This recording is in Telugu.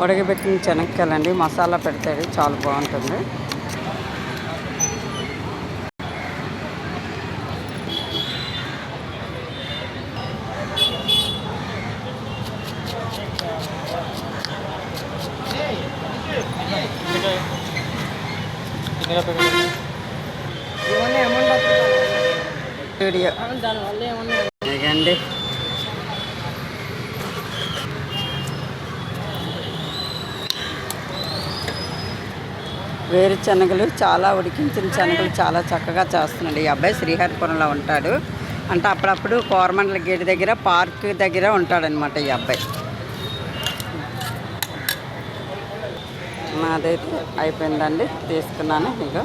ఉడకబెట్టిన శనక్కాయలండి, మసాలా పెడతాడు, చాలా బాగుంటుంది. వీడియో ఇదండి. వేరుశనగలు చాలా ఉడికించిన శనగలు చాలా చక్కగా చేస్తున్నాడు ఈ అబ్బాయి. శ్రీహరిపురంలో ఉంటాడు అంటే అప్పుడప్పుడు కోరమండల గేట్ దగ్గర పార్క్ దగ్గర ఉంటాడనమాట ఈ అబ్బాయి. నాదైతే అయిపోయిందండి, తీసుకున్నాను. ఇక